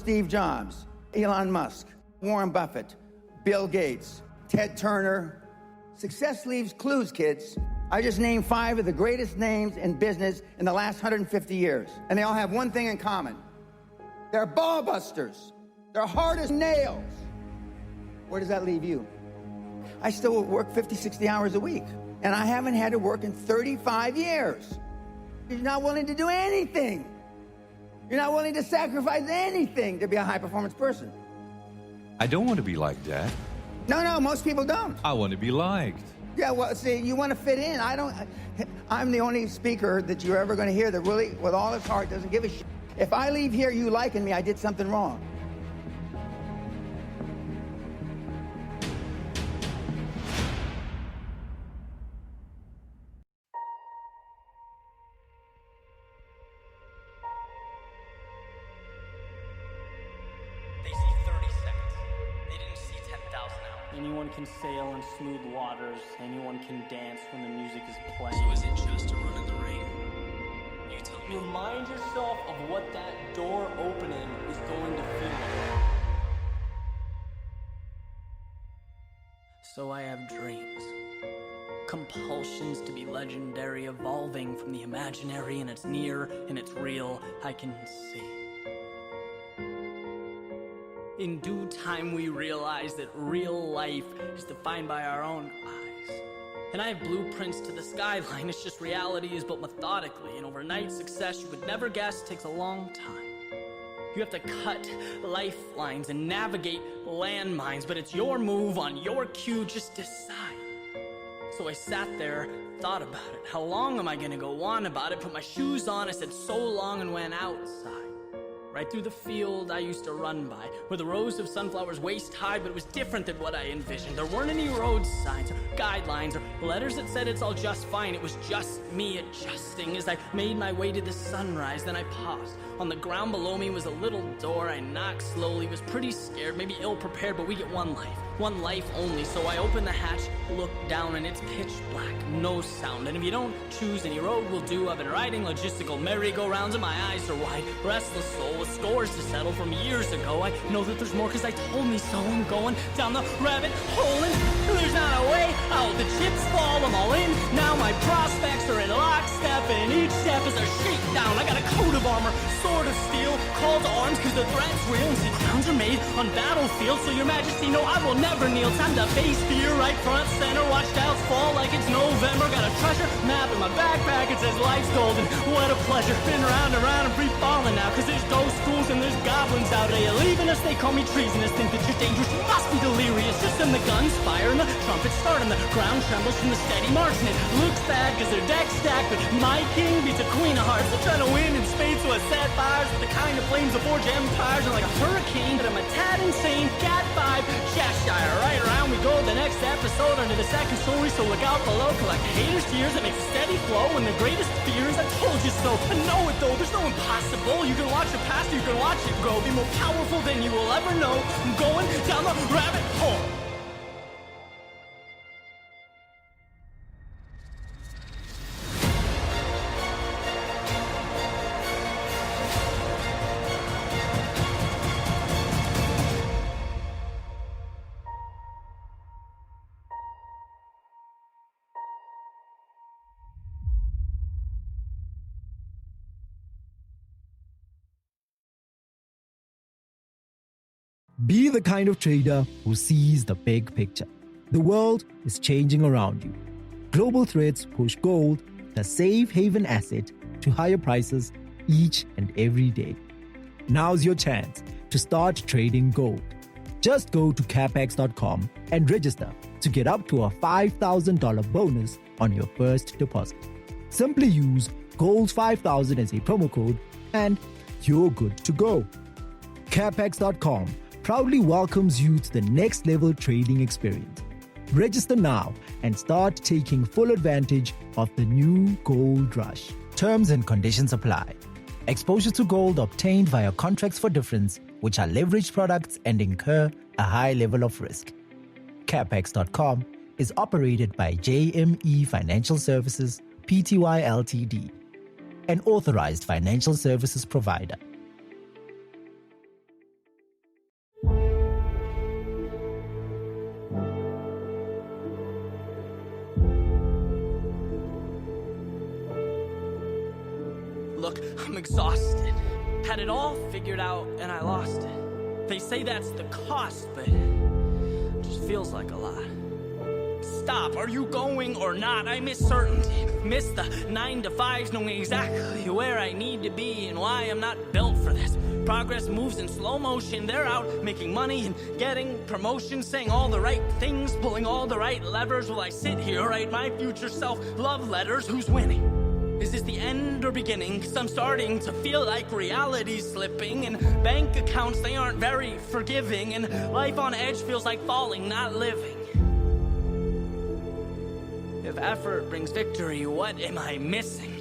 Steve Jobs, Elon Musk, Warren Buffett, Bill Gates, Ted Turner. Success leaves clues, kids. I just named 5 of the greatest names in business in the last 150 years. And they all have one thing in common. They're ball busters. They're hard as nails. Where does that leave you? I still work 50, 60 hours a week. And I haven't had to work in 35 years. You're not willing to do anything. You're not willing to sacrifice anything to be a high-performance person. I don't want to be like Dad. No, most people don't. I want to be liked. Yeah, well, see, you want to fit in. I'm the only speaker that you're ever going to hear that really, with all his heart, doesn't give a shit. If I leave here you liking me, I did something wrong. They see 30 seconds. They didn't see 10,000 hours. Anyone can sail in smooth waters. Anyone can dance when the music is playing. So is it just a run in the rain? You tell me. Remind yourself of what that door opening is going to feel like. So I have dreams. Compulsions to be legendary, evolving from the imaginary, and it's near and it's real. I can see. In due time, we realize that real life is defined by our own eyes. And I have blueprints to the skyline. It's just reality is built methodically. And overnight success, you would never guess, takes a long time. You have to cut lifelines and navigate landmines. But it's your move on your cue. Just decide. So I sat there, thought about it. How long am I gonna go on about it? Put my shoes on, I said so long, and went outside. Right through the field I used to run by, where the rows of sunflowers waist high, but it was different than what I envisioned. There weren't any road signs or guidelines or letters that said it's all just fine. It was just me adjusting as I made my way to the sunrise. Then I paused. On the ground below me was a little door. I knocked slowly, was pretty scared, maybe ill-prepared, but we get one life only. So I opened the hatch, looked down, and it's pitch black, no sound. And if you don't choose any road will do. I've been riding logistical merry-go-rounds and my eyes are wide. Restless soul with scores to settle from years ago. I know that there's more cause I told me so. I'm going down the rabbit hole and there's not a way out. The chips fall, I'm all in. Now my prospects are in lockstep and each step is a shakedown. I got a coat of armor, sword of steel, call to arms cause the threat's real. And see, crowns are made on battlefields. So your majesty, no, I will never kneel. Time to face fear right front center. Watch doubts fall like it's November. Got a treasure map in my backpack. It says life's golden. What a pleasure. Been round and round and free falling now. Cause there's ghost schools and there's goblins out there. You're leaving us, they call me treasonous. Think that you're dangerous, you must be delirious. Just in the guns fire and the trumpets start and the ground trembles from the steady march. And it looks bad cause their deck's stacked. But my king beats a queen of hearts. They're trying to win in spades, so I set fires with the kind of flames that forge empires. And like a hurricane, but I'm a tad insane. Cat 5, Cheshire. Right around we go, the next episode under the second story. So look out below, collect haters' tears that makes a steady flow. And the greatest fears, I told you so. I know it though, there's no impossible. You can watch it pass, you can watch it grow. Be more powerful than you will ever know. I'm going down the rabbit hole. Be the kind of trader who sees the big picture. The world is changing around you. Global threats push gold, the safe haven asset, to higher prices each and every day. Now's your chance to start trading gold. Just go to capex.com and register to get up to a $5,000 bonus on your first deposit. Simply use GOLD5000 as a promo code and you're good to go. capex.com proudly welcomes you to the next level trading experience. Register now and start taking full advantage of the new gold rush. Terms and conditions apply. Exposure to gold obtained via contracts for difference, which are leveraged products and incur a high level of risk. Capex.com is operated by JME Financial Services, Pty Ltd, an authorized financial services provider. Had it all figured out and I lost it. They say that's the cost, but it just feels like a lot. Stop, are you going or not? I miss certainty, miss the 9 to 5s, knowing exactly where I need to be and why I'm not built for this. Progress moves in slow motion, they're out making money and getting promotions, saying all the right things, pulling all the right levers, while I sit here, write my future self love letters. Who's winning? Is this the end or beginning? 'Cause I'm starting to feel like reality's slipping, and bank accounts, they aren't very forgiving, and life on edge feels like falling, not living. If effort brings victory, what am I missing?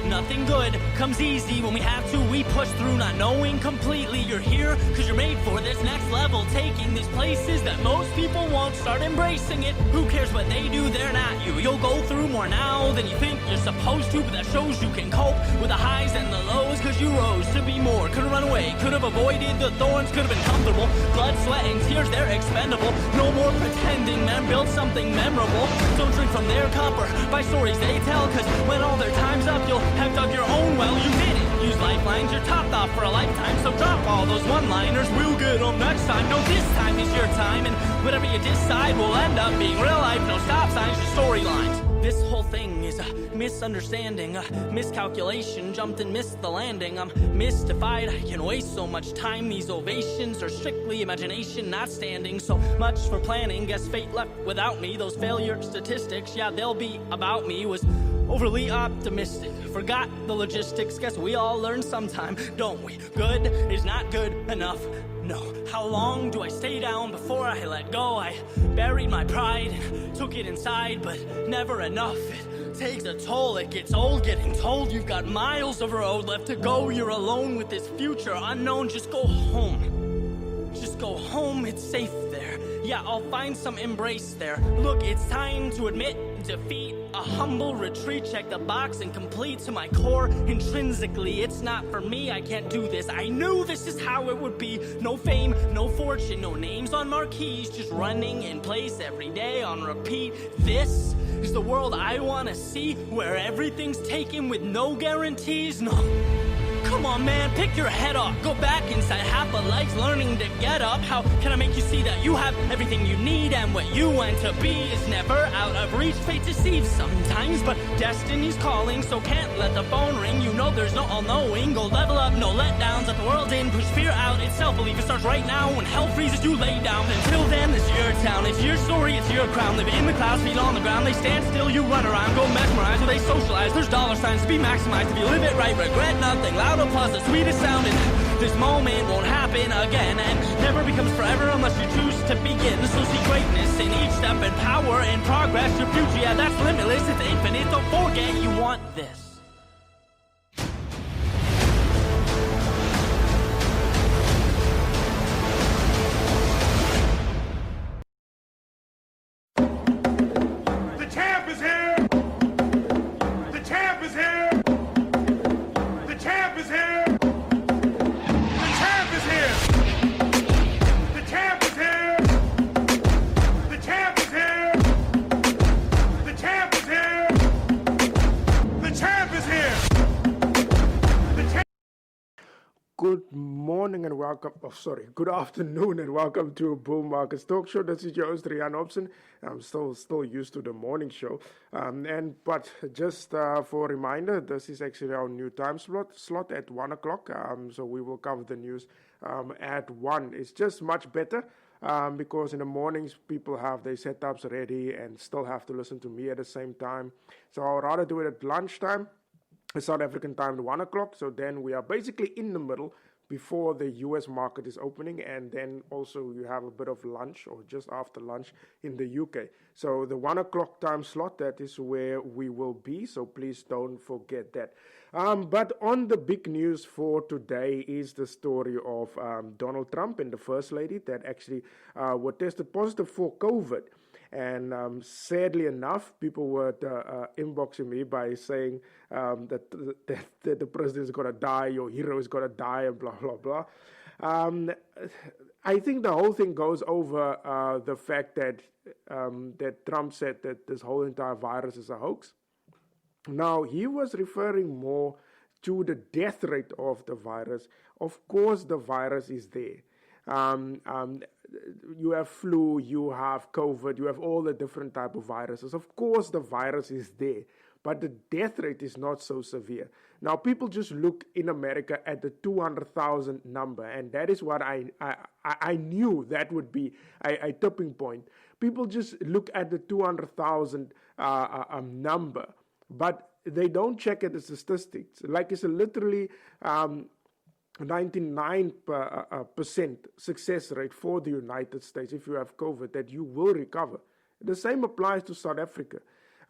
Nothing good comes easy. When we have to, we push through, not knowing completely. You're here because you're made for this next level, taking these places that most people won't. Start embracing it. Who cares what they do? They're not you. You'll go through more now than you think you're supposed to, but that shows you can cope with the highs and the lows, because you rose to be more. Could have run away, could have avoided the thorns, could have been comfortable. Blood, sweat, and tears, they're expendable. No more pretending, man, build something memorable. Don't drink from their cup or by stories they tell, because when all their time's up, you'll have dug your own well. You did it. Use lifelines, you're topped off for a lifetime. So drop all those one-liners, we'll get them next time. No, this time is your time, and whatever you decide will end up being real life. No stop signs, just storylines. This whole thing is a misunderstanding, a miscalculation. Jumped and missed the landing. I'm mystified, I can waste so much time. These ovations are strictly imagination, not standing. So much for planning, guess fate left without me. Those failure statistics, yeah, they'll be about me. Was overly optimistic, forgot the logistics. Guess we all learn sometime, don't we? Good is not good enough. No. How long do I stay down before I let go? I buried my pride and took it inside, but never enough. It takes a toll, it gets old getting told you've got miles of road left to go. You're alone with this future unknown. Just go home. Just go home, it's safe there. Yeah, I'll find some embrace there. Look, it's time to admit defeat. A humble retreat, check the box and complete to my core. Intrinsically, it's not for me, I can't do this. I knew this is how it would be. No fame, no fortune, no names on marquees, just running in place every day on repeat. This is the world I wanna see, where everything's taken with no guarantees. No. Come on, man, pick your head off. Go back inside, half a life's learning to get up. How can I make you see that you have everything you need, and what you want to be is never out of reach? Fate deceives sometimes, but destiny's calling, so can't let the phone ring. You know there's no all-knowing. Go level up, no letdowns. Let the world in, push fear out. It's self-belief, it starts right now. When hell freezes, you lay down. Until then, it's your town, it's your story, it's your crown. Live in the clouds, feet on the ground. They stand still, you run around. Go mesmerize, or they socialize. There's dollar signs to be maximized. If you live it right, regret nothing. Loud applause, the sweetest sound, and this moment won't happen again, and never becomes forever unless you choose to begin. So see greatness in each step, and power in progress. Your future, yeah, that's limitless, it's infinite. Don't forget you want this. The champ is here! The champ is here! The champ is here! The champ is here! The champ is here! The champ is here! The champ is here! The champ is here! The champ. Good morning and welcome. Good afternoon and welcome to Bull Markets Talk Show. This is your host Rian Hobson. I'm still used to the morning show, but just for a reminder, this is actually our new time slot at 1 o'clock. So we will cover the news at 1. It's just much better because in the mornings people have their setups ready and still have to listen to me at the same time. So I'd rather do it at lunchtime. South African time at 1 o'clock, so then we are basically in the middle before the US market is opening, and then also you have a bit of lunch or just after lunch in the UK. So the 1 o'clock time slot, that is where we will be, so please don't forget that. But on the big news for today is the story of Donald Trump and the First Lady that actually were tested positive for COVID. And sadly enough, people were inboxing me by saying that the president is going to die, your hero is going to die, and blah, blah, blah. I think the whole thing goes over the fact that Trump said that this whole entire virus is a hoax. Now, he was referring more to the death rate of the virus, of course the virus is there. You have flu, you have COVID, you have all the different type of viruses. Of course the virus is there, but the death rate is not so severe. Now people just look in America at the 200,000 number, and that is what I knew that would be a tipping point. People just look at the 200,000 number, but they don't check at the statistics. Like it's a literally 99% success rate for the United States if you have COVID, that you will recover. The same applies to South Africa.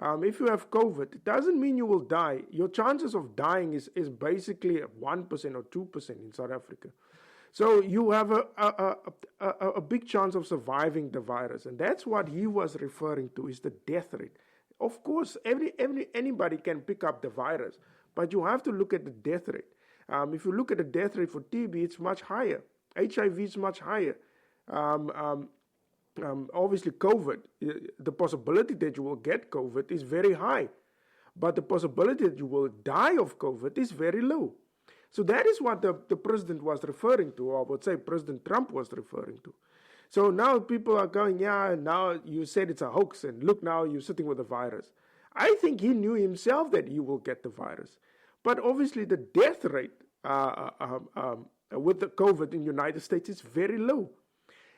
If you have COVID, it doesn't mean you will die. Your chances of dying is basically 1% or 2% in South Africa. So you have a big chance of surviving the virus. And that's what he was referring to, is the death rate. Of course, anybody can pick up the virus, but you have to look at the death rate. If you look at the death rate for TB, it's much higher. HIV is much higher. Obviously, COVID, the possibility that you will get COVID is very high, but the possibility that you will die of COVID is very low. So that is what the president was referring to, or I would say President Trump was referring to. So now people are going, yeah, now you said it's a hoax, and look, now you're sitting with the virus. I think he knew himself that he will get the virus. But obviously the death rate with the COVID in the United States is very low.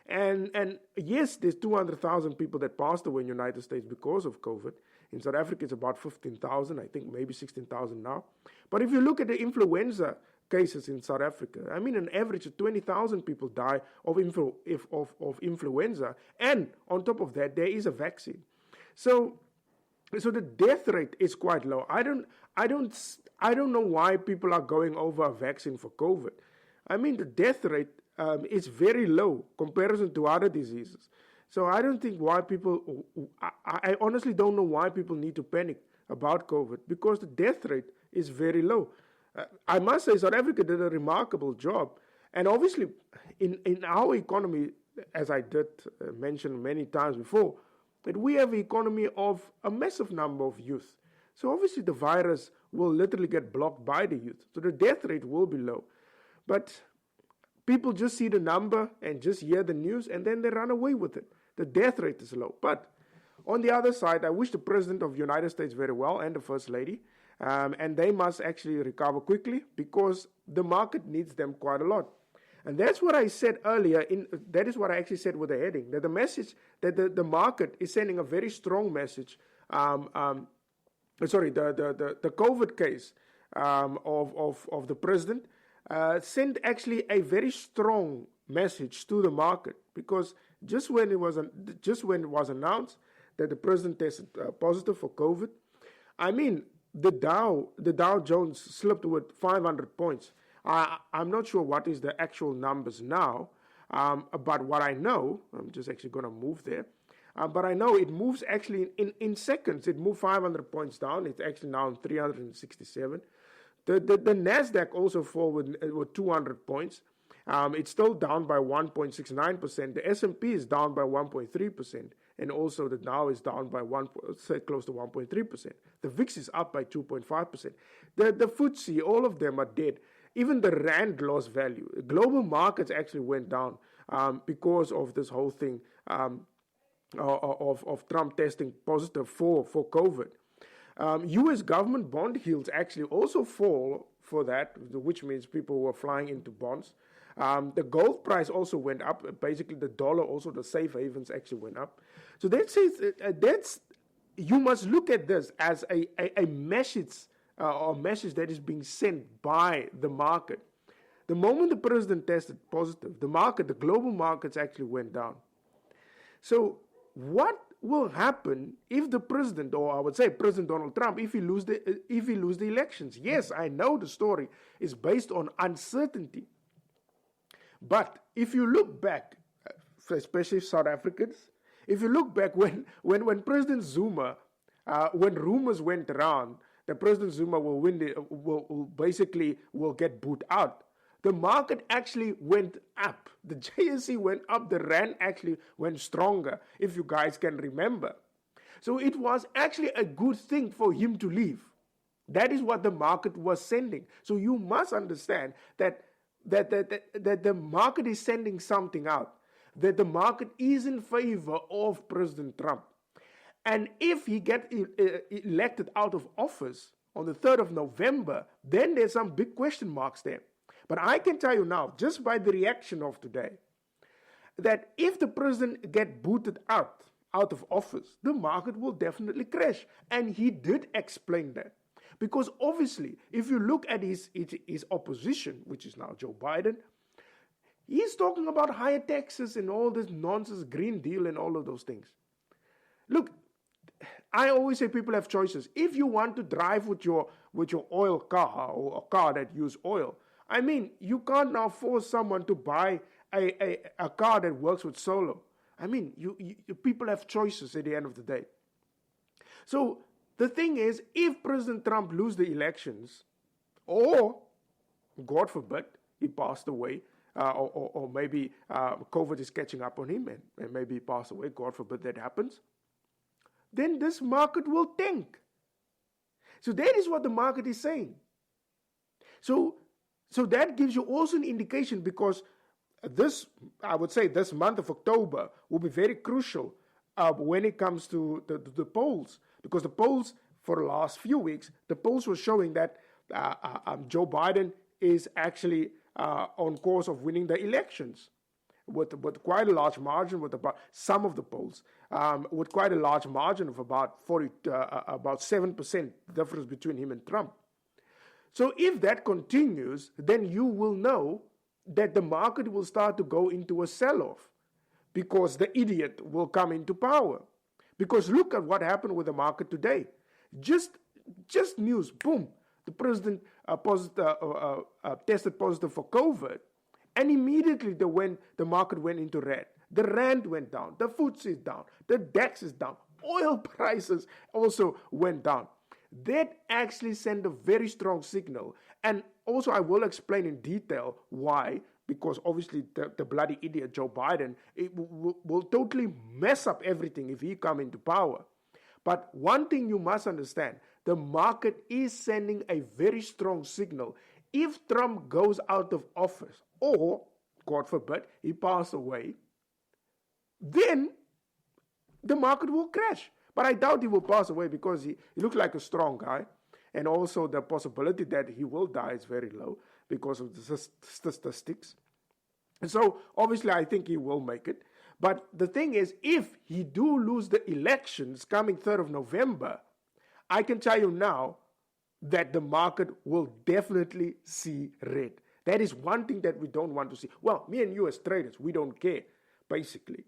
And yes, there's 200,000 people that passed away in the United States because of COVID. In South Africa, it's about 15,000, I think maybe 16,000 now. But if you look at the influenza cases in South Africa, I mean, an average of 20,000 people die of influenza. And on top of that, there is a vaccine. So the death rate is quite low. I don't know why people are going over a vaccine for COVID. I mean, the death rate is very low comparison to other diseases. So I don't think why people, I honestly don't know why people need to panic about COVID, because the death rate is very low. I must say South Africa did a remarkable job. And obviously in our economy, as I did mention many times before, that we have an economy of a massive number of youth. So obviously the virus will literally get blocked by the youth. So the death rate will be low. But people just see the number and just hear the news, and then they run away with it. The death rate is low. But on the other side, I wish the President of the United States very well, and the First Lady, and they must actually recover quickly, because the market needs them quite a lot. And that's what I said earlier, that is what I actually said with the heading, that the message, that the market is sending a very strong message. The COVID case of the President sent actually a very strong message to the market, because just when it was announced that the President tested positive for COVID, I mean, the Dow Jones slipped with 500 points. I'm not sure what is the actual numbers now, but what I know, I'm just actually going to move there, but I know it moves actually in seconds. It moved 500 points down. It's actually now on 367. The NASDAQ also fell with 200 points. It's still down by 1.69%. The S&P is down by 1.3%. And also the Dow is down by close to 1.3%. The VIX is up by 2.5%. The FTSE, all of them are dead. Even the Rand lost value. Global markets actually went down because of this whole thing of Trump testing positive for COVID. U.S. government bond yields actually also fall for that, which means people were flying into bonds. The gold price also went up. Basically, the dollar, also the safe havens actually went up. So that says you must look at this as a message or message that is being sent by the market. The moment the president tested positive, the global markets actually went down. So what will happen if the president, or I would say President Donald Trump, if he lose the elections? Yes, I know the story is based on uncertainty. But if you look back, especially South Africans, if you look back when President Zuma, when rumors went around that President Zuma will get booted out, the market actually went up. The JSE went up. The Rand actually went stronger, if you guys can remember. So it was actually a good thing for him to leave. That is what the market was sending. So you must understand that the market is sending something out, that the market is in favor of President Trump. And if he gets elected out of office on the 3rd of November, then there's some big question marks there. But I can tell you now, just by the reaction of today, that if the president gets booted out of office, the market will definitely crash. And he did explain that. Because obviously, if you look at his opposition, which is now Joe Biden, he's talking about higher taxes and all this nonsense, Green Deal and all of those things. Look, I always say people have choices. If you want to drive with your oil car or a car that uses oil, I mean, you can't now force someone to buy a car that works with solar. I mean, people have choices at the end of the day. So the thing is, if President Trump loses the elections, or, God forbid, he passed away, or maybe COVID is catching up on him and maybe he passed away, God forbid that happens, then this market will tank. So that is what the market is saying. So that gives you also an indication, because I would say this month of October will be very crucial when it comes to the polls, because the polls for the last few weeks, the polls were showing that Joe Biden is actually on course of winning the elections with quite a large margin, with about some of the polls, with quite a large margin of about 7% difference between him and Trump. So if that continues, then you will know that the market will start to go into a sell-off, because the idiot will come into power. Because look at what happened with the market today. Just news, boom, the president tested positive for COVID, and immediately the market went into red. The rand went down, the FTSE is down, the DAX is down, oil prices also went down. That actually sent a very strong signal. And also I will explain in detail why, because obviously the bloody idiot Joe Biden will totally mess up everything if he comes into power. But one thing you must understand, the market is sending a very strong signal. If Trump goes out of office, or, God forbid, he passes away, then the market will crash. But I doubt he will pass away, because he looks like a strong guy. And also the possibility that he will die is very low because of the statistics. And so obviously I think he will make it. But the thing is, if he do lose the elections coming 3rd of November, I can tell you now that the market will definitely see red. That is one thing that we don't want to see. Well, me and you as traders, we don't care, basically.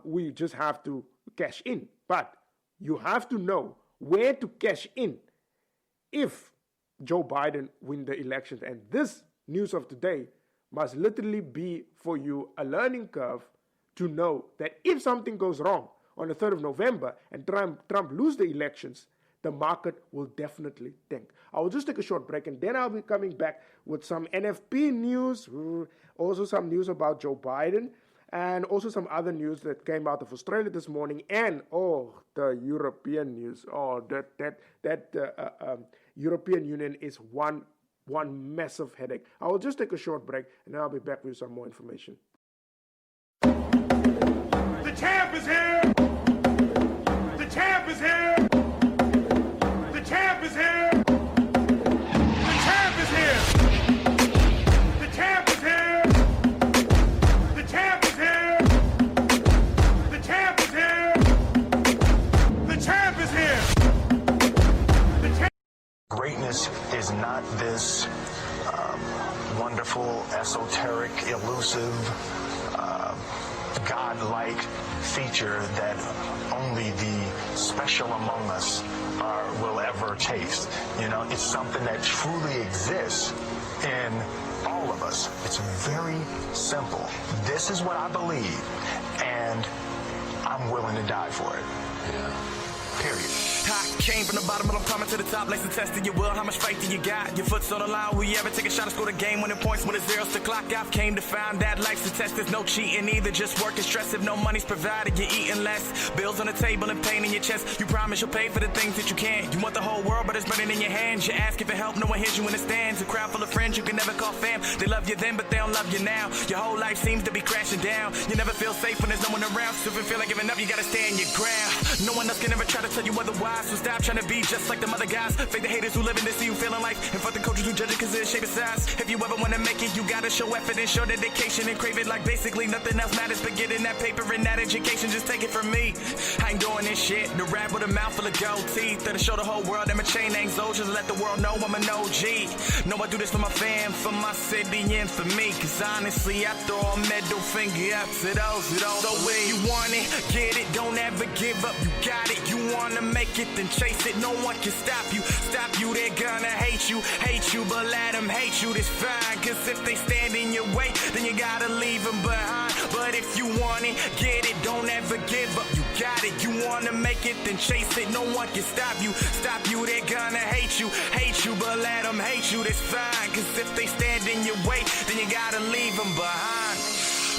We just have to cash in. But you have to know where to cash in if Joe Biden wins the elections. And this news of today must literally be for you a learning curve to know that if something goes wrong on the 3rd of November and Trump loses the elections, the market will definitely tank. I will just take a short break, and then I'll be coming back with some NFP news, also some news about Joe Biden, and also some other news that came out of Australia this morning, and the European news. That European Union is one massive headache. I will just take a short break, and then I'll be back with some more information. The champ is here! The champ is here! The champ is here! The champ is here! The champ is here! The champ is here! The champ is here! The champ is here! The champ. Greatness is not this wonderful, esoteric, elusive, God-like feature that only the special among us will ever taste. You know, it's something that truly exists in all of us. It's very simple. This is what I believe, and I'm willing to die for it. Yeah. Period. I came from the bottom, but I'm coming to the top. Like the test of your will, how much faith do you got? Your foot's on the line, will you ever take a shot and score the game? Winning points when it's zeros to clock. I've came to find that life's a test, there's no cheating either. Just work and stress, if no money's provided, you're eating less. Bills on the table and pain in your chest. You promise you'll pay for the things that you can't. You want the whole world, but it's burning in your hands. You ask if it help, no one hears you in the stands. A crowd full of friends you can never call fam. They love you then, but they don't love you now. Your whole life seems to be crashing down. You never feel safe when there's no one around. So if you feel like giving up, you gotta stand your ground. No one else can ever try to tell you otherwise. So stop trying to be just like them other guys. Fake the haters who live in this, see you feeling like. And fuck the coaches who judge it cause of the shape of size. If you ever wanna make it, you gotta show effort and show dedication and crave it like basically nothing else matters but getting that paper and that education. Just take it from me. I ain't doing this shit. The rap with a mouth full of gold teeth. That'll show the whole world that my chain ain't soldiers. Let the world know I'm an OG. Know I do this for my fam, for my city, and for me. Cause honestly, I throw a middle finger up to those who don't. So if you want it, get it, don't ever give up. You got it, you wanna make it, then chase it. No one can stop you. Stop you, they're gonna hate you, but let them hate you. That's fine, cause if they stand in your way, then you gotta leave them behind. But if you want it, get it, don't ever give up. You got it, you wanna make it, then chase it. No one can stop you, they're gonna hate you, but let them hate you. That's fine, cause if they stand in your way, then you gotta leave them behind.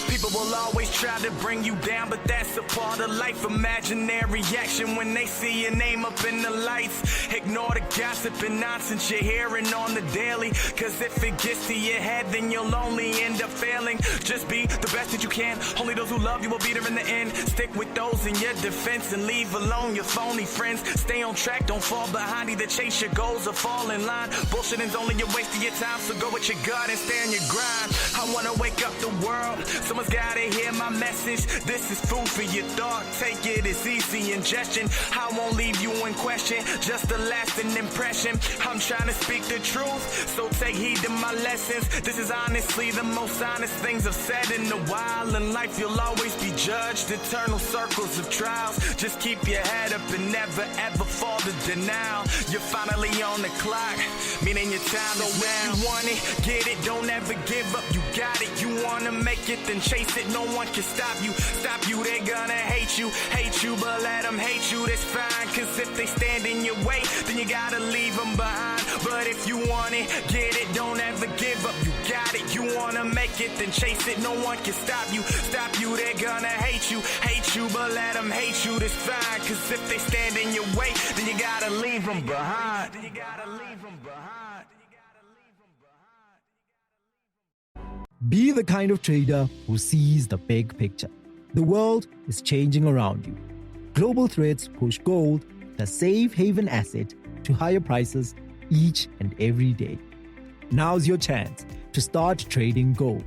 People will always try to bring you down, but that's a part of life. Imaginary action when they see your name up in the lights. Ignore the gossip and nonsense you're hearing on the daily. Cause if it gets to your head, then you'll only end up failing. Just be the best that you can. Only those who love you will be there in the end. Stick with those in your defense and leave alone your phony friends. Stay on track, don't fall behind. Either chase your goals or fall in line. Bullshitting's only a waste of your time, so go with your gut and stay on your grind. I wanna wake up the world. Someone's gotta hear my message. This is food for your thought. Take it as easy ingestion. I won't leave you in question, just a lasting impression. I'm trying to speak the truth, so take heed to my lessons. This is honestly the most honest things I've said in a while. In life you'll always be judged, eternal circles of trials. Just keep your head up and never ever fall to denial. You're finally on the clock, meaning your time is now. You want it, get it, don't ever give up. You got it, you wanna make it, then chase it. No one can stop you, they're gonna hate you, but let them hate you. That's fine, cause if they stand in your way, then you gotta leave them behind. But if you want it, get it, don't ever give up. You got it, you wanna make it, then chase it. No one can stop you, they're gonna hate you, but let them hate you. That's fine, cause if they stand in your way, then you gotta leave them behind. Then you gotta leave them behind. Be the kind of trader who sees the big picture. The world is changing around you. Global threats push gold, the safe haven asset, to higher prices each and every day. Now's your chance to start trading gold.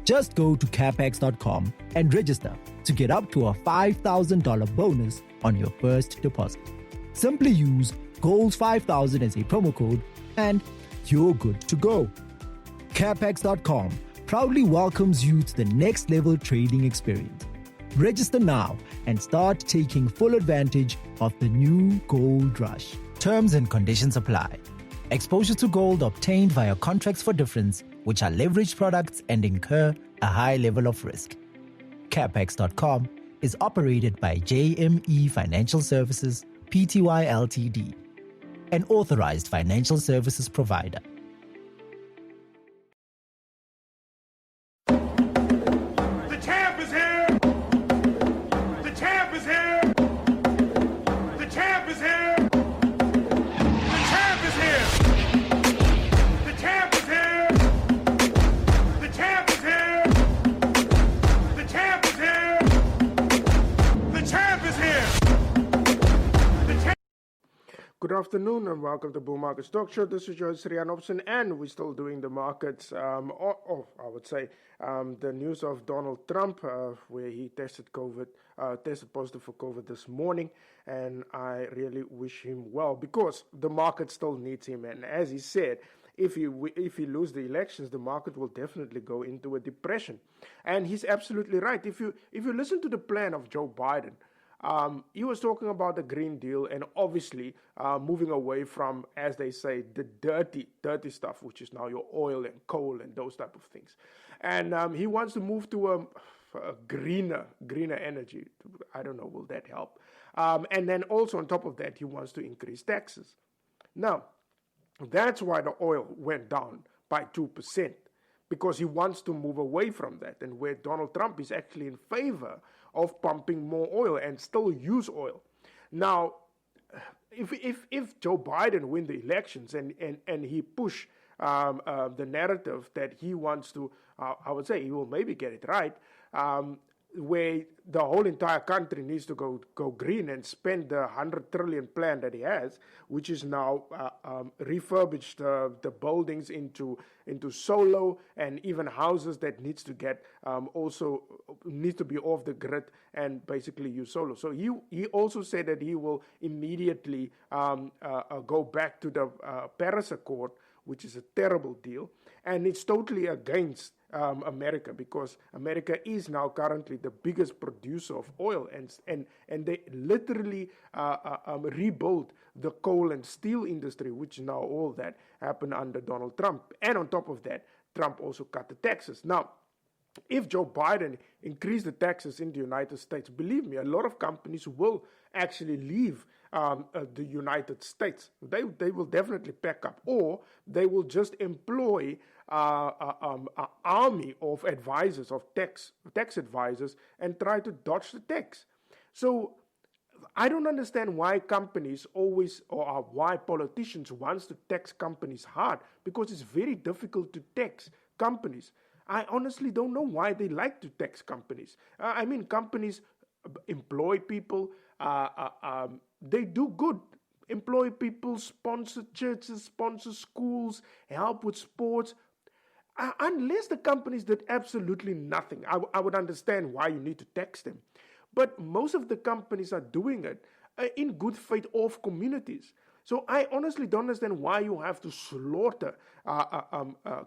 Just go to capex.com and register to get up to a $5,000 bonus on your first deposit. Simply use GOLD5000 as a promo code and you're good to go. Capex.com proudly welcomes you to the next level trading experience. Register now and start taking full advantage of the new gold rush. Terms and conditions apply. Exposure to gold obtained via contracts for difference, which are leveraged products and incur a high level of risk. Capex.com is operated by JME Financial Services, Pty Ltd, an authorized financial services provider. The champ is here! The champ is here! The champ is here! The champ is here! The champ is here! The champ is here! The champ is here! The champ is here! Good afternoon and welcome to Bull Market Stock Show. This is your host, Rian Hobson, and we're still doing the markets. I would say the news of Donald Trump, where he tested positive for COVID this morning, and I really wish him well because the market still needs him. And as he said, if he loses the elections, the market will definitely go into a depression. And he's absolutely right. If you listen to the plan of Joe Biden, he was talking about the Green Deal and obviously moving away from, as they say, the dirty stuff, which is now your oil and coal and those type of things. And he wants to move to a greener energy. I don't know, will that help? And then also on top of that, he wants to increase taxes. Now, that's why the oil went down by 2%, because he wants to move away from that, and where Donald Trump is actually in favor of pumping more oil and still use oil. Now, if Joe Biden win the elections and he push the narrative that he wants to, I would say he will maybe get it right, where the whole entire country needs to go green and spend the 100 trillion plan that he has, which is now refurbished the buildings into solar, and even houses that needs to get also needs to be off the grid and basically use solar. So he also said that he will immediately go back to the Paris Accord, which is a terrible deal, and it's totally against America, because America is now currently the biggest producer of oil, and they literally rebuilt the coal and steel industry, which now all that happened under Donald Trump. And on top of that, Trump also cut the taxes. Now, if Joe Biden increased the taxes in the United States, believe me, a lot of companies will actually leave the United States. They will definitely pack up, or they will just employ an army of advisors, of tax advisors, and try to dodge the tax. So I don't understand why companies always, or why politicians wants to tax companies hard, because it's very difficult to tax companies. I honestly don't know why they like to tax companies. I mean, companies employ people, they do good. Employ people, sponsor churches, sponsor schools, help with sports. Unless the companies did absolutely nothing, I would understand why you need to tax them. But most of the companies are doing it in good faith of communities. So I honestly don't understand why you have to slaughter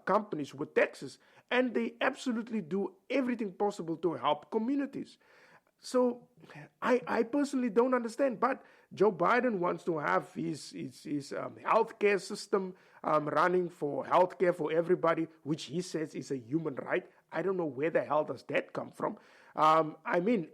companies with taxes, and they absolutely do everything possible to help communities. So I personally don't understand, but Joe Biden wants to have his healthcare system running for healthcare for everybody, which he says is a human right. I don't know where the hell does that come from. I mean,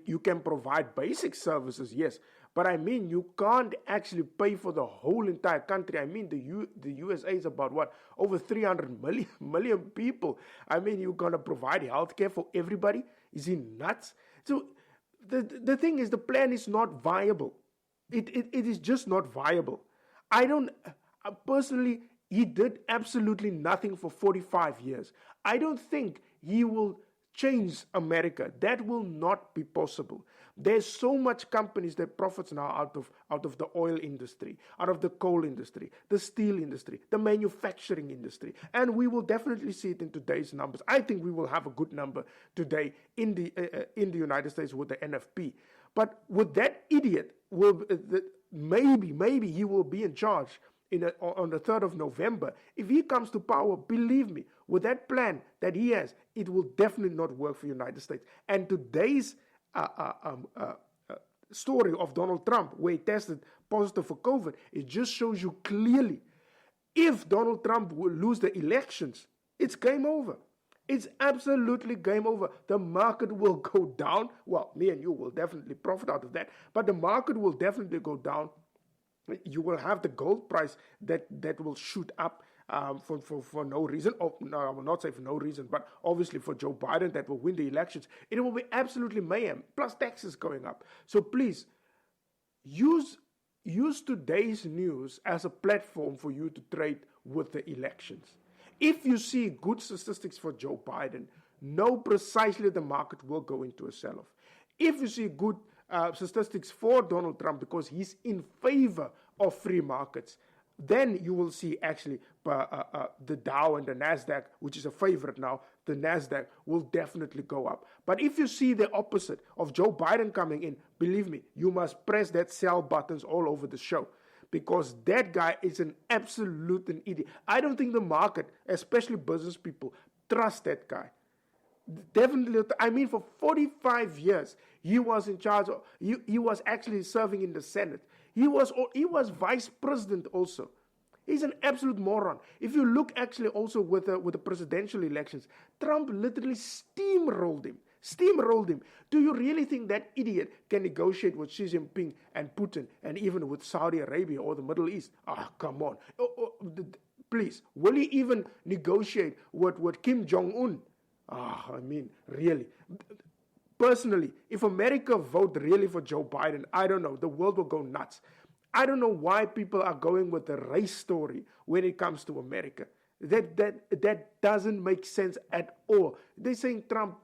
you can provide basic services, yes, but I mean, you can't actually pay for the whole entire country. I mean, the USA is about what? Over 300 million people. I mean, you're going to provide healthcare for everybody? Is he nuts? So the thing is, the plan is not viable. It is just not viable. Personally, he did absolutely nothing for 45 years. I don't think he will change America. That will not be possible. There's so much companies that profits now out of the oil industry, out of the coal industry, the steel industry, the manufacturing industry, and we will definitely see it in today's numbers. I think we will have a good number today in the United States with the NFP. But with that idiot, maybe he will be in charge on the 3rd of November. If he comes to power, believe me, with that plan that he has, it will definitely not work for the United States. And today's story of Donald Trump, where he tested positive for COVID, it just shows you clearly, if Donald Trump will lose the elections, it's game over. It's absolutely game over. The market will go down. Well, me and you will definitely profit out of that, but the market will definitely go down. You will have the gold price that will shoot up for no reason. No, I will not say for no reason, but obviously for Joe Biden that will win the elections. It will be absolutely mayhem, plus taxes going up. So please, use today's news as a platform for you to trade with the elections. If you see good statistics for Joe Biden, know precisely the market will go into a sell-off. If you see good statistics for Donald Trump because he's in favor of free markets, then you will see actually the Dow and the NASDAQ, which is a favorite now, the NASDAQ will definitely go up. But if you see the opposite of Joe Biden coming in, believe me, you must press that sell buttons all over the show, because that guy is an absolute idiot. I don't think the market, especially business people, trust that guy. Definitely, I mean, for 45 years, he was in charge. He was actually serving in the Senate. He was vice president also. He's an absolute moron. If you look actually also with the presidential elections, Trump literally steamrolled him. steamrolled him. Do you really think that idiot can negotiate with Xi Jinping and Putin and even with Saudi Arabia or the Middle East? Ah, come on. Please, will he even negotiate with Kim Jong-un? I mean, really. Personally, if America vote really for Joe Biden, I don't know, the world will go nuts. I don't know why people are going with the race story when it comes to America. That doesn't make sense at all. They're saying Trump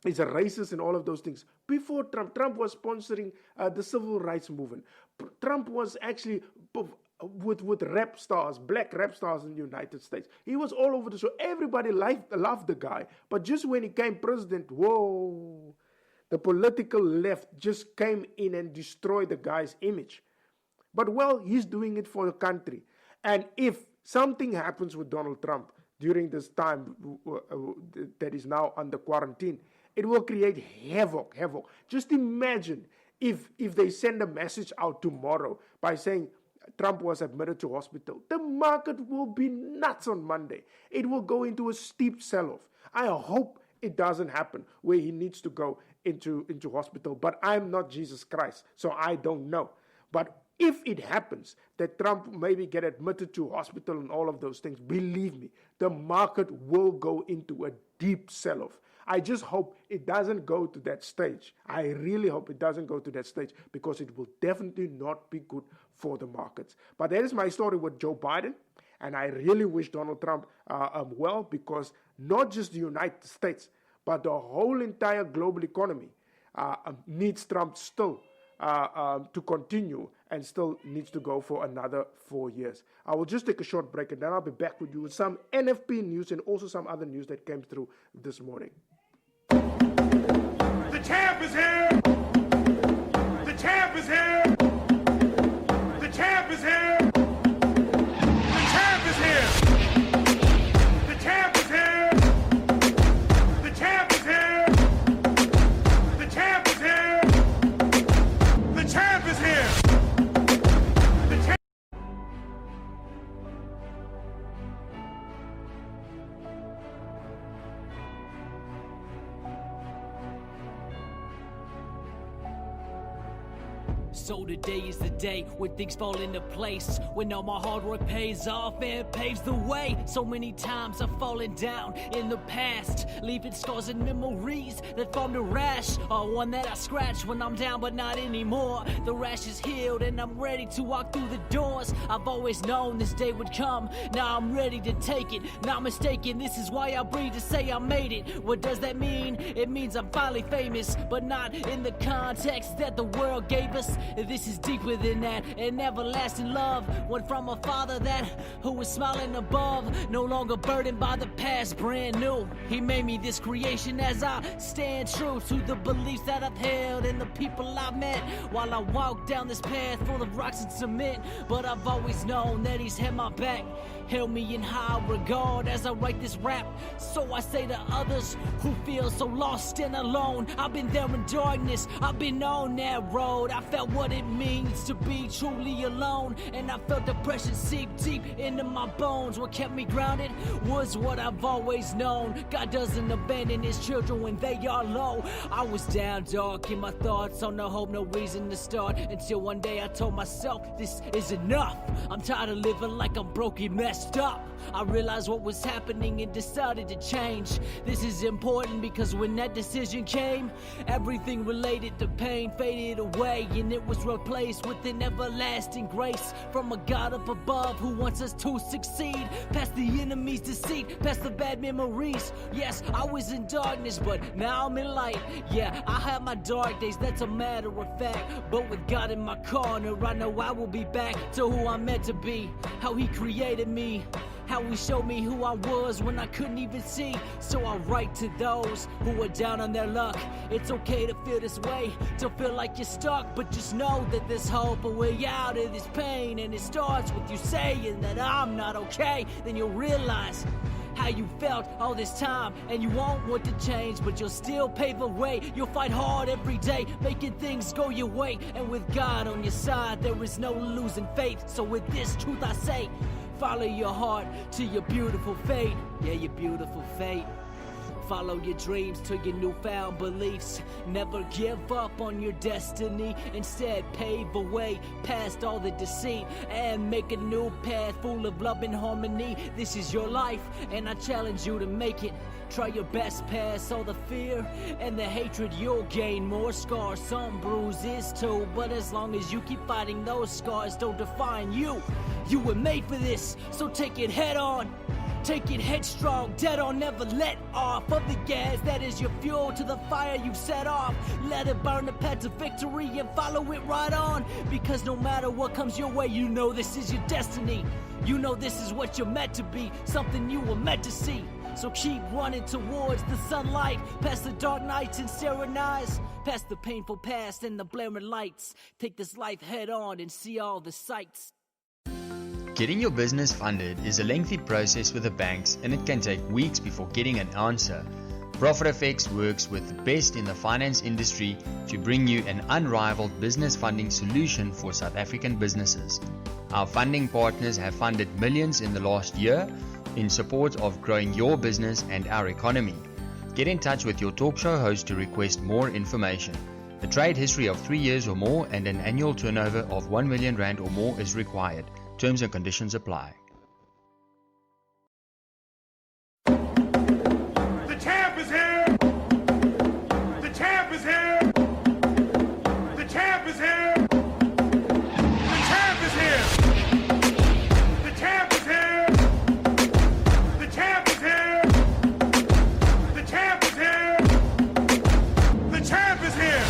is a racist and all of those things. Before Trump was sponsoring the civil rights movement. Trump was actually with rap stars, black rap stars in the United States. He was all over the show. Everybody loved the guy. But just when he came president, whoa, the political left just came in and destroyed the guy's image. But well, he's doing it for the country. And if something happens with Donald Trump during this time that is now under quarantine, it will create havoc. Just imagine if they send a message out tomorrow by saying Trump was admitted to hospital. The market will be nuts on Monday. It will go into a steep sell-off. I hope it doesn't happen where he needs to go into hospital. But I'm not Jesus Christ, so I don't know. But if it happens that Trump maybe get admitted to hospital and all of those things, believe me, the market will go into a deep sell-off. I just hope it doesn't go to that stage. I really hope it doesn't go to that stage because it will definitely not be good for the markets. But that is my story with Joe Biden. And I really wish Donald Trump well, because not just the United States, but the whole entire global economy needs Trump still to continue and still needs to go for another 4 years. I will just take a short break and then I'll be back with you with some NFP news and also some other news that came through this morning. The champ is here! The champ is here! The champ is here! The champ is here! The champ is here! The champ is here! The champ is here! The champ is here! The champ. So today is the day when things fall into place, when all my hard work pays off and paves the way. So many times I've fallen down in the past, leaving scars and memories that formed a rash, or one that I scratch when I'm down but not anymore. The rash is healed and I'm ready to walk through the doors. I've always known this day would come, now I'm ready to take it. Not mistaken, this is why I breathe to say I made it. What does that mean? It means I'm finally famous, but not in the context that the world gave us. This is deeper than that, an everlasting love, one from a father who was smiling above, no longer burdened by the past, brand new. He made me this creation as I stand true to the beliefs that I've held and the people I've met while I walk down this path full of rocks and cement. But I've always known that he's had my back, held me in high regard as I write this rap. So I say to others who feel so lost and alone, I've been there in darkness, I've been on that road. I felt what it means to be truly alone, and I felt depression seep deep into my bones. What kept me grounded was what I've always known. God doesn't abandon his children when they are low. I was down dark in my thoughts, on no hope, no reason to start, until one day I told myself this is enough. I'm tired of living like I'm broken, messed up. I realized what was happening and decided to change. This is important because when that decision came, everything related to pain faded away, and it was replaced with an everlasting grace from a God up above who wants us to succeed, past the enemy's deceit, past the bad memories. Yes, I was in darkness, but now I'm in light. Yeah, I have my dark days, that's a matter of fact, but with God in my corner, I know I will be back to who I'm meant to be, how he created me, how he showed me who I was when I couldn't even see. So I write to those who are down on their luck. It's okay to feel this way, to feel like you're stuck, but just know that there's hope, a way out of this pain. And it starts with you saying that I'm not okay. Then you'll realize how you felt all this time, and you won't want to change, but you'll still pave the way. You'll fight hard every day, making things go your way, and with God on your side, there is no losing faith. So with this truth I say, follow your heart to your beautiful fate. Yeah, your beautiful fate. Follow your dreams to your newfound beliefs. Never give up on your destiny. Instead, pave a way past all the deceit and make a new path full of love and harmony. This is your life, and I challenge you to make it. Try your best past all the fear and the hatred. You'll gain more scars, some bruises too. But as long as you keep fighting, those scars don't define you. You were made for this, so take it head on. Take it headstrong, dead on, never let off of the gas. That is your fuel to the fire you've set off. Let it burn the path to victory and follow it right on. Because no matter what comes your way, you know this is your destiny. You know this is what you're meant to be, something you were meant to see. So keep running towards the sunlight, past the dark nights and staring eyes, past the painful past and the blaring lights. Take this life head on and see all the sights. Getting your business funded is a lengthy process with the banks, and it can take weeks before getting an answer. ProfitFX works with the best in the finance industry to bring you an unrivaled business funding solution for South African businesses. Our funding partners have funded millions in the last year in support of growing your business and our economy. Get in touch with your talk show host to request more information. A trade history of 3 years or more and an annual turnover of 1 million rand or more is required. Terms and conditions apply. The champ is here! The champ is here! The champ is here! The champ is here! The champ is here! The champ is here! The champ is here! The champ is here!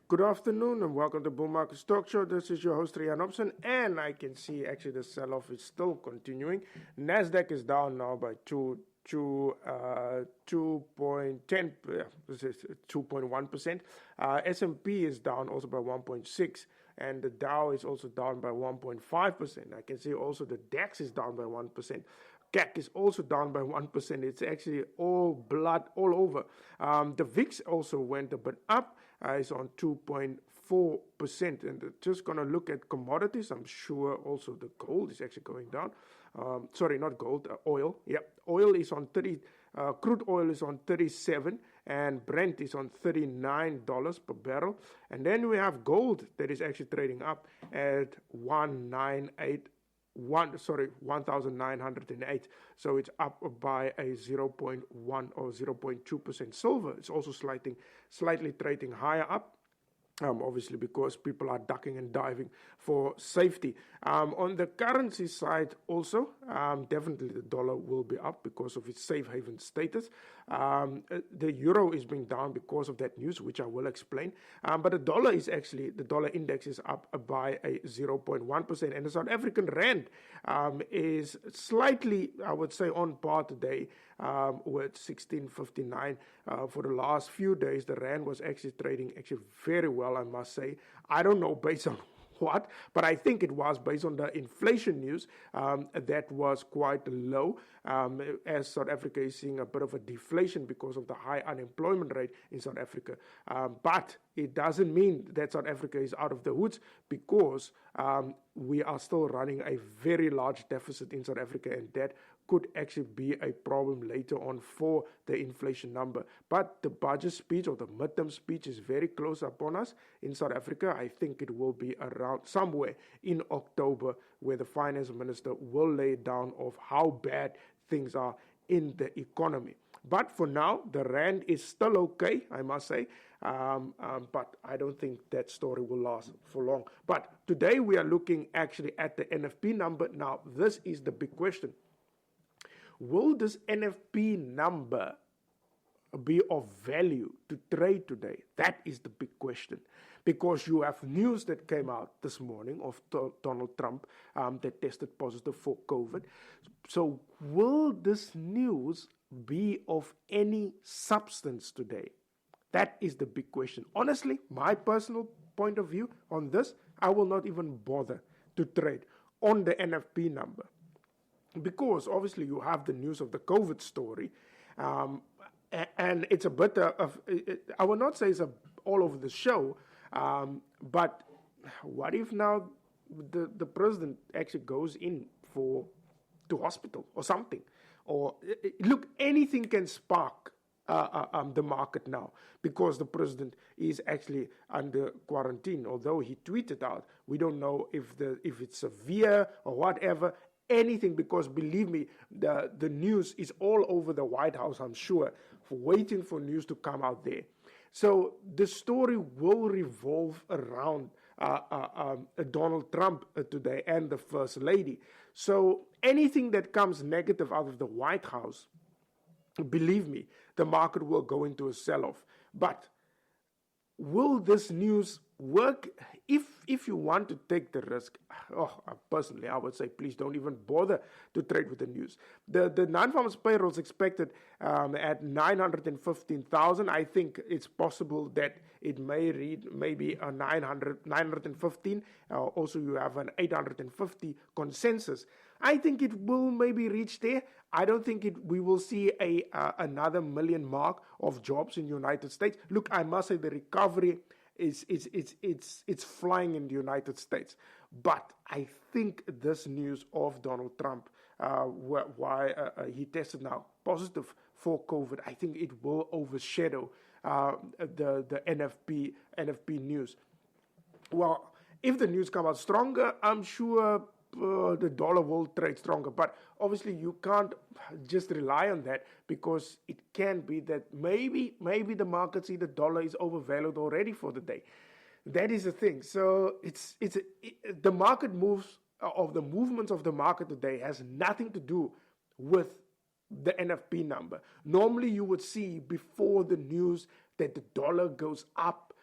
Good afternoon and welcome to Bull Market Stock Show. This is your host Rian Hobson, and I can see actually the sell-off is still continuing. Nasdaq is down now by 2.1%. S&P is down also by 1.6%, and the Dow is also down by 1.5%. I can see also the DAX is down by 1%. CAC is also down by 1%. It's actually all blood all over. The VIX also went a bit up. It's on 2.4%. And just going to look at commodities. I'm sure also the gold is actually going down. Sorry, not gold, oil. Yeah, oil is on 30. Crude oil is on 37, and Brent is on $39 per barrel. And then we have gold that is actually trading up at 1,908. So it's up by a 0.1 or 0.2%. Silver is also slightly trading higher up. Obviously because people are ducking and diving for safety. On the currency side also, definitely the dollar will be up because of its safe haven status. The euro is being down because of that news, which I will explain. But the dollar index is up by a 0.1%. And the South African rand is slightly, I would say, on par today with 16.59. For the last few days, the rand was actually trading very well, I must say. I don't know based on what, but I think it was based on the inflation news that was quite low, as South Africa is seeing a bit of a deflation because of the high unemployment rate in South Africa. But it doesn't mean that South Africa is out of the woods, because we are still running a very large deficit in South Africa, and that could actually be a problem later on for the inflation number. But the budget speech or the midterm speech is very close upon us in South Africa. I think it will be around somewhere in October, where the finance minister will lay down of how bad things are in the economy. But for now, the rand is still okay, I must say. But I don't think that story will last for long. But today we are looking actually at the NFP number. Now, this is the big question. Will this NFP number be of value to trade today? That is the big question. Because you have news that came out this morning of Donald Trump that tested positive for COVID. So will this news be of any substance today? That is the big question. Honestly, my personal point of view on this, I will not even bother to trade on the NFP number. Because obviously you have the news of the COVID story, and it's a bit of, I will not say it's all over the show, but what if now the president actually goes in to hospital or something? or look, anything can spark the market now, because the president is actually under quarantine. Although he tweeted out, we don't know if it's severe or whatever, anything, because believe me, the news is all over the White House, I'm sure, waiting for news to come out there. So the story will revolve around Donald Trump today and the First Lady. So anything that comes negative out of the White House, believe me, the market will go into a sell-off. But will this news work? If you want to take the risk, personally, I would say please don't even bother to trade with the news. The non-farmers payroll is expected at 915,000. I think it's possible that it may read maybe a 915. Also, you have an 850 consensus. I think it will maybe reach there. I don't think we will see another million mark of jobs in the United States. Look, I must say the recovery it's flying in the United States. But I think this news of Donald Trump, why he tested now positive for COVID, I think it will overshadow the NFP news. Well, if the news comes out stronger, I'm sure the dollar will trade stronger. But obviously you can't just rely on that, because it can be that maybe the market see the dollar is overvalued already for the day. That is the thing. So the market moves, of the movements of the market today has nothing to do with the NFP number. Normally you would see before the news that the dollar goes up,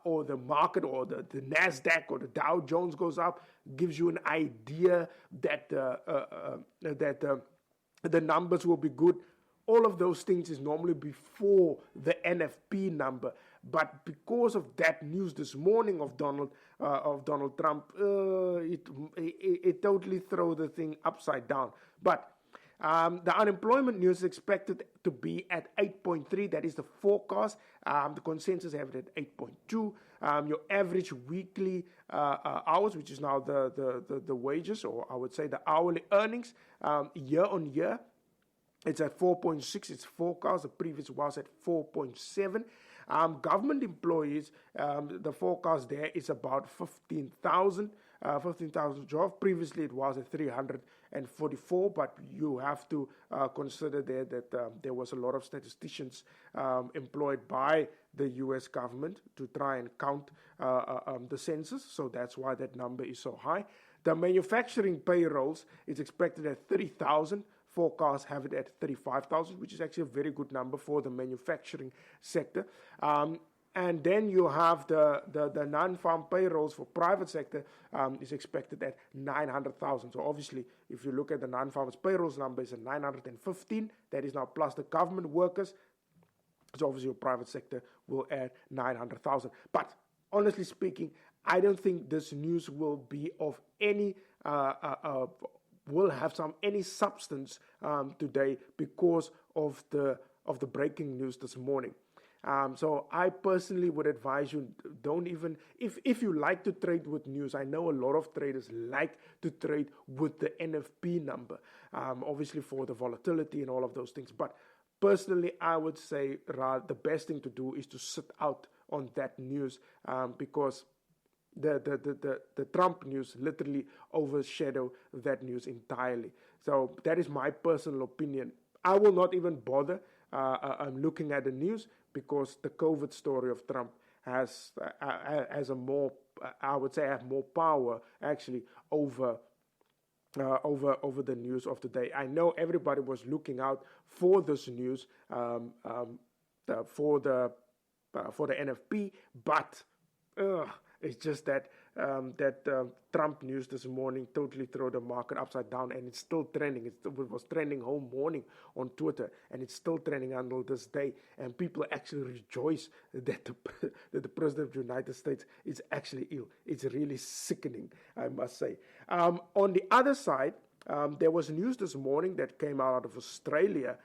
or the market, or the NASDAQ or the Dow Jones goes up, gives you an idea that the numbers will be good. All of those things is normally before the NFP number. But because of that news this morning of Donald Trump, it totally throws the thing upside down. But the unemployment news is expected to be at 8.3. That is the forecast. The consensus have it at 8.2. Your average weekly hours, which is now the wages, or I would say the hourly earnings, year on year, it's at 4.6. It's forecast. The previous was at 4.7. Government employees, the forecast there is about 15,000 jobs. Previously, it was at 344, but you have to consider there that there was a lot of statisticians employed by the U.S. government to try and count the census, so that's why that number is so high. The manufacturing payrolls is expected at 30,000. Forecasts have it at 35,000, which is actually a very good number for the manufacturing sector. And then you have the non-farm payrolls for private sector is expected at 900,000. So obviously, if you look at the non-farmers payrolls number, it's at 915. That is now plus the government workers. So obviously, your private sector will add 900,000. But honestly speaking, I don't think this news will be of any will have any substance today because of the breaking news this morning. So I personally would advise you, don't even, if you like to trade with news, I know a lot of traders like to trade with the NFP number, obviously for the volatility and all of those things. But personally, I would say the best thing to do is to sit out on that news because the Trump news literally overshadow that news entirely. So that is my personal opinion. I will not even bother looking at the news because the COVID story of Trump has a more, I would say, have more power actually over the news of the day. I know everybody was looking out for this news for the NFP, but it's just that Trump news this morning totally threw the market upside down, and it's still trending. It was trending whole morning on Twitter, and it's still trending until this day. And people actually rejoice that the President of the United States is actually ill. It's really sickening, I must say. On the other side, there was news this morning that came out of Australia,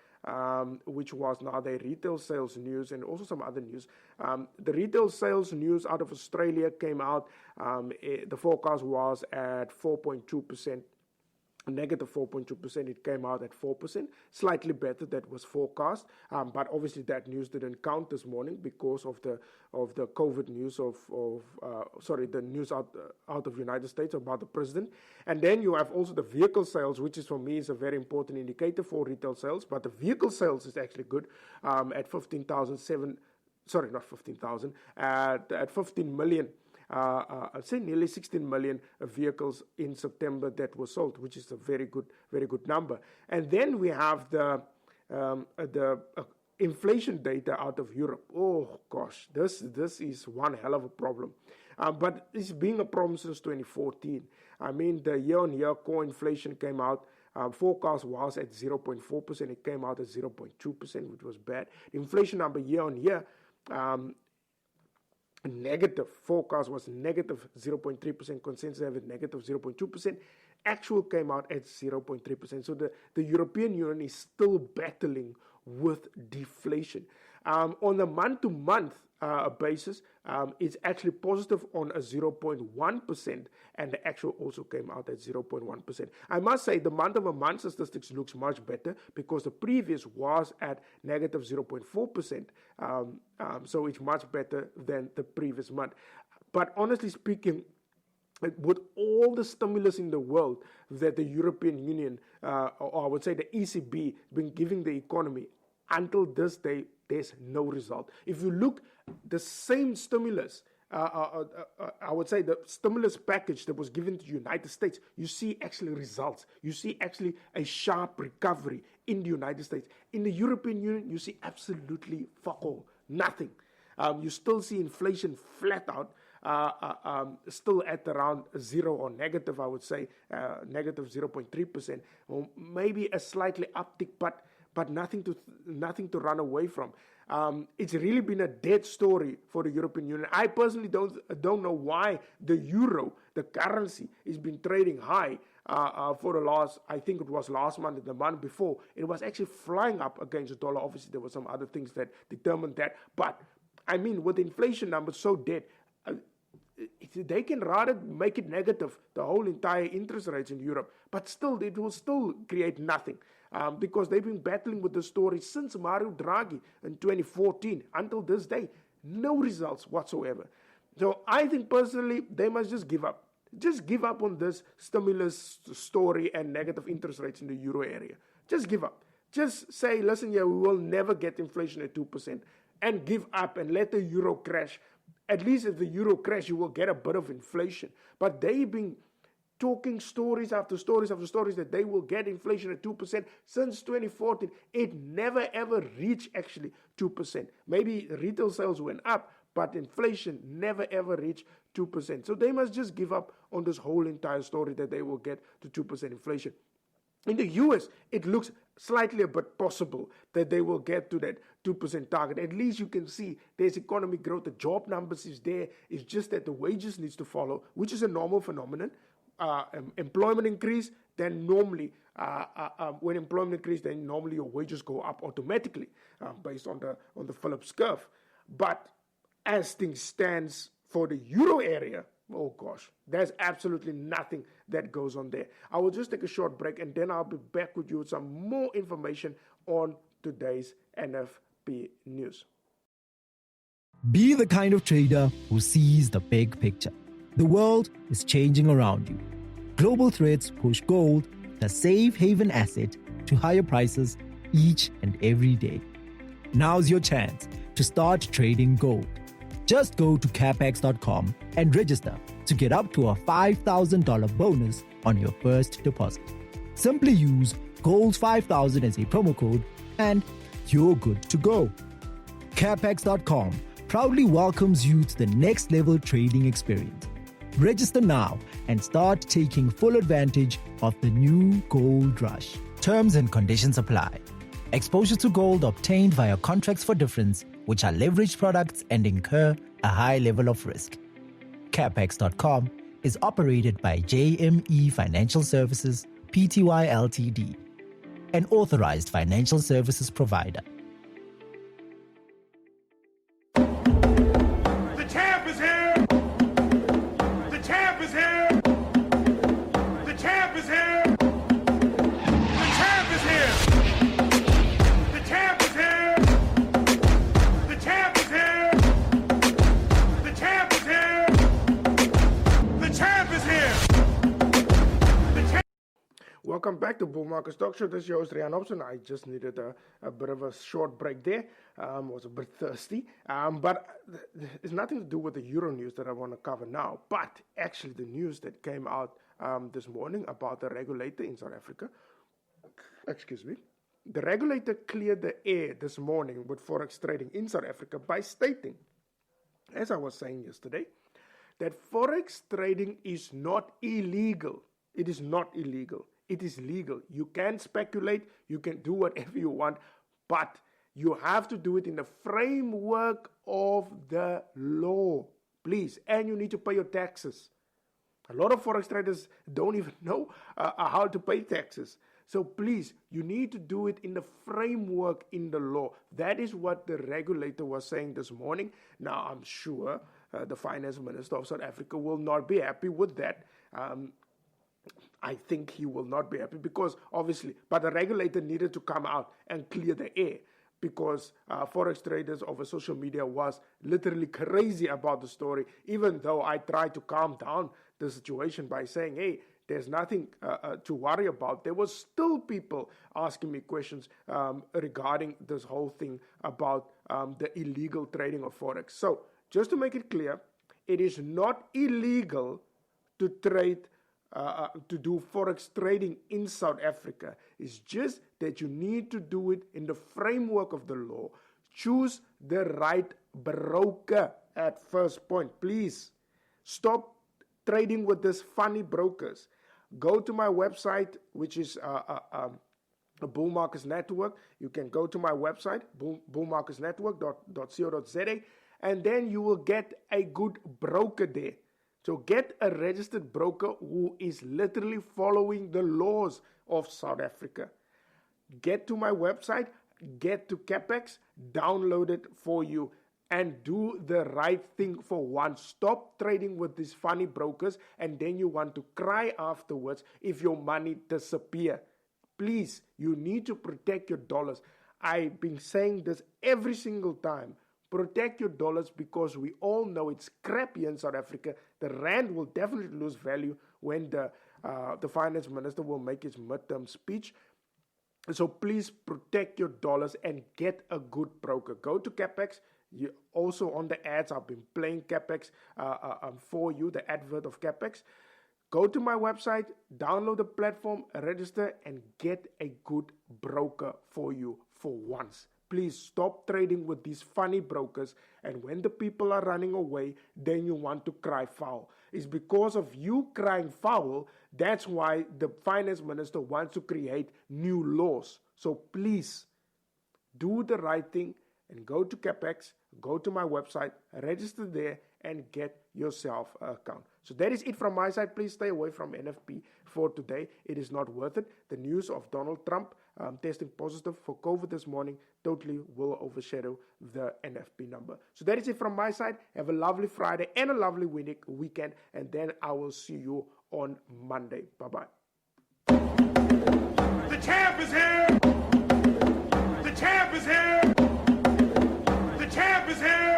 which was now their retail sales news and also some other news. The retail sales news out of Australia came out. The forecast was at 4.2%. negative 4.2%. It came out at 4%, slightly better than was forecast. But obviously that news didn't count this morning because of the COVID news the news out of United States about the president. And then you have also the vehicle sales, which is for me is a very important indicator for retail sales. But the vehicle sales is actually good at 15 million. I'd say nearly 16 million vehicles in September that were sold, which is a very good number. And then we have the inflation data out of Europe. Oh gosh, this is one hell of a problem. But it's been a problem since 2014. I mean, the year-on-year core inflation came out. Forecast was at 0.4%. It came out at 0.2%, which was bad. The inflation number year-on-year, negative. Forecast was negative 0.3%. Consensus have it negative 0.2%. Actual came out at 0.3%. So the European Union is still battling with deflation. On a month-to-month basis, it's actually positive on a 0.1%, and the actual also came out at 0.1%. I must say the month-over-month statistics looks much better because the previous was at negative 0.4%, so it's much better than the previous month. But honestly speaking, with all the stimulus in the world that the European Union, or I would say the ECB, been giving the economy, until this day, there's no result. If you look, the same stimulus, I would say the stimulus package that was given to the United States, you see actually results. You see actually a sharp recovery in the United States. In the European Union, you see absolutely fuck all, nothing. You still see inflation flat out, still at around zero or negative, I would say, negative 0.3%, or maybe a slightly uptick, but nothing to run away from. It's really been a dead story for the European Union. I personally don't know why the euro, the currency, has been trading high for the last, I think it was last month and the month before. It was actually flying up against the dollar. Obviously, there were some other things that determined that. But, I mean, with inflation numbers so dead, they can rather make it negative, the whole entire interest rates in Europe. But still, it will still create nothing. Because they've been battling with the story since Mario Draghi in 2014 until this day. No results whatsoever. So I think personally they must just give up. Just give up on this stimulus story and negative interest rates in the euro area. Just give up. Just say, listen here, we will never get inflation at 2%, and give up and let the euro crash. At least if the euro crash, you will get a bit of inflation. But they've been talking stories after stories after stories that they will get inflation at 2% since 2014. It never ever reached actually 2%. Maybe retail sales went up, but inflation never ever reached 2%. So they must just give up on this whole entire story that they will get to 2% inflation. In the US, it looks slightly a bit possible that they will get to that 2% target. At least you can see there's economic growth, the job numbers is there. It's just that the wages needs to follow, which is a normal phenomenon. Employment increase, then normally when employment increase, then normally your wages go up automatically based on the Phillips curve. But as things stands for the euro area, oh gosh, there's absolutely nothing that goes on there. I will just take a short break and then I'll be back with you with some more information on today's NFP news. Be the kind of trader who sees the big picture. The world is changing around you. Global threats push gold, the safe haven asset, to higher prices each and every day. Now's your chance to start trading gold. Just go to capex.com and register to get up to a $5,000 bonus on your first deposit. Simply use GOLD5000 as a promo code and you're good to go. Capex.com proudly welcomes you to the next level trading experience. Register now and start taking full advantage of the new gold rush. Terms and conditions apply. Exposure to gold obtained via contracts for difference, which are leveraged products and incur a high level of risk. Capex.com is operated by JME Financial Services, Pty Ltd, an authorized financial services provider. The champ is here! The champ is here! The champ is here! welcome back to Bull Market Stock Show. This is your host, Rian Hobson. I just needed a bit of a short break there. Was a bit thirsty. But it's nothing to do with the Euro news that I want to cover now, but actually the news that came out this morning about the regulator in South Africa. Excuse me. The regulator cleared the air this morning with forex trading in South Africa by stating, as I was saying yesterday, that forex trading is not illegal. It is not illegal. It is legal. You can speculate, you can do whatever you want, but you have to do it in the framework of the law, please. And you need to pay your taxes. A lot of forex traders don't even know how to pay taxes. So please, you need to do it in the framework in the law. That is what the regulator was saying this morning. Now, I'm sure the finance minister of South Africa will not be happy with that. I think he will not be happy because obviously, but the regulator needed to come out and clear the air because forex traders over social media was literally crazy about the story, even though I tried to calm down the situation by saying, hey, there's nothing to worry about. There was still people asking me questions regarding this whole thing about the illegal trading of forex. So just to make it clear, it is not illegal to trade, to do forex trading in South Africa. It's just that you need to do it in the framework of the law. Choose the right broker at first point. Please stop trading with these funny brokers. Go to my website, which is the Bull Markets Network. You can go to my website, bullmarketsnetwork.co.za, and then you will get a good broker there. So get a registered broker who is literally following the laws of South Africa. Get to my website, get to Capex, download it for you, and do the right thing for once. Stop trading with these funny brokers and then you want to cry afterwards if your money disappears. Please, you need to protect your dollars. I've been saying this every single time. Protect your dollars because we all know it's crappy in South Africa. The rand will definitely lose value when the finance minister will make his midterm speech. So please protect your dollars and get a good broker. Go to Capex. You also on the ads, I've been playing Capex for you, the advert of Capex. Go to my website, download the platform, register, and get a good broker for you for once. Please stop trading with these funny brokers, and when the people are running away, then you want to cry foul. It's because of you crying foul, that's why the finance minister wants to create new laws. So please, do the right thing and go to Capex, go to my website, register there, and get yourself an account. So that is it from my side. Please stay away from NFP for today. It is not worth it. The news of Donald Trump testing positive for COVID this morning totally will overshadow the NFP number. So that is it from my side. Have a lovely Friday and a lovely weekend, and then I will see you on Monday. Bye-bye. The champ is here! The champ is here! The champ is here!